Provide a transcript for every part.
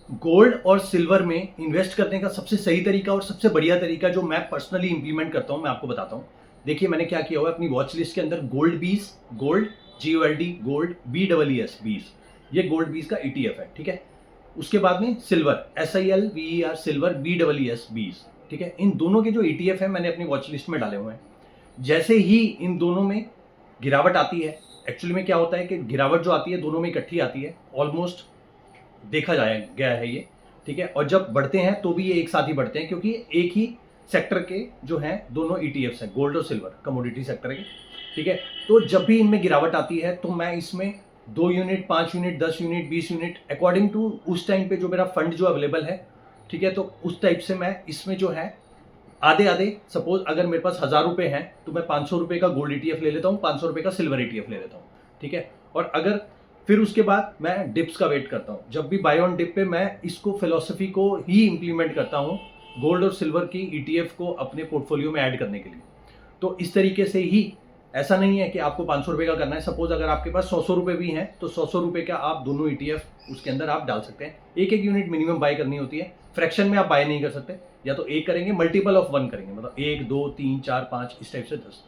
Gold और silver में invest करने का सबसे सही तरीका और सबसे बढ़िया तरीका जो मैं पर्सनली इंप्लीमेंट करता हूं, मैं आपको बताता हूं। देखिए मैंने क्या किया हुआ है, अपनी वॉच लिस्ट के अंदर गोल्ड बीस, गोल्ड GOLD गोल्ड BEES 20, ये गोल्ड बीस का ETF है, ठीक है। उसके बाद में सिल्वर SILVER सिल्वर BEES 20, ठीक है। इन दोनों के जो ETF है मैंने अपनी वॉच लिस्ट में डाले हुए हैं। जैसे ही इन दोनों में गिरावट आती है, एक्चुअली में क्या होता है कि गिरावट जो आती है दोनों में इकट्ठी आती है, ऑलमोस्ट देखा जाया गया है ये, ठीक है। और जब बढ़ते हैं तो भी ये एक साथ ही बढ़ते हैं, क्योंकि एक ही सेक्टर के जो हैं दोनों ETFs हैं, गोल्ड और सिल्वर, कमोडिटी सेक्टर के, ठीक है। तो जब भी इनमें गिरावट आती है तो मैं इसमें 2 unit, 5 unit, 10 unit, 20 unit, according to उस टाइम पे जो मेरा फंड जो अवेलेबल है, ठीक है। तो उस टाइप से मैं इसमें जो है आधे आधे, सपोज अगर मेरे पास 1000 रुपये हैं तो मैं 500 रुपये का गोल्ड ETF ले लेता हूँ, 500 रुपये का सिल्वर ETF ले लेता हूँ, ठीक है। और अगर फिर उसके बाद मैं डिप्स का वेट करता हूँ, जब भी बाय ऑन डिप पे मैं इसको फिलोसफी को ही इंप्लीमेंट करता हूँ, गोल्ड और सिल्वर की ETF को अपने पोर्टफोलियो में ऐड करने के लिए। तो इस तरीके से ही, ऐसा नहीं है कि आपको 500 रुपये का करना है। सपोज अगर आपके पास 100 रुपये भी हैं तो 100 रुपये का आप दोनों ETF उसके अंदर आप डाल सकते हैं। एक एक यूनिट मिनिमम बाय करनी होती है, फ्रैक्शन में आप बाय नहीं कर सकते, या तो एक करेंगे, मल्टीपल ऑफ 1 करेंगे, मतलब 1 2 3 4 5 इस टाइप से 10,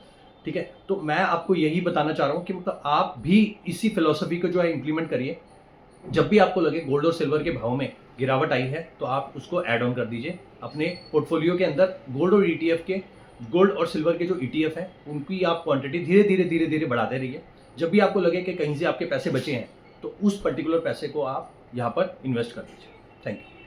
ठीक है। तो मैं आपको यही बताना चाह रहा हूँ कि मतलब आप भी इसी फिलोसफी को जो है इंप्लीमेंट करिए। जब भी आपको लगे गोल्ड और सिल्वर के भाव में गिरावट आई है तो आप उसको ऐड ऑन कर दीजिए अपने पोर्टफोलियो के अंदर। गोल्ड और सिल्वर के जो ETF हैं उनकी आप क्वांटिटी धीरे धीरे धीरे धीरे बढ़ाते रहिए। जब भी आपको लगे कि कहीं से आपके पैसे बचे हैं तो उस पर्टिकुलर पैसे को आप यहाँ पर इन्वेस्ट कर दीजिए। Thank you.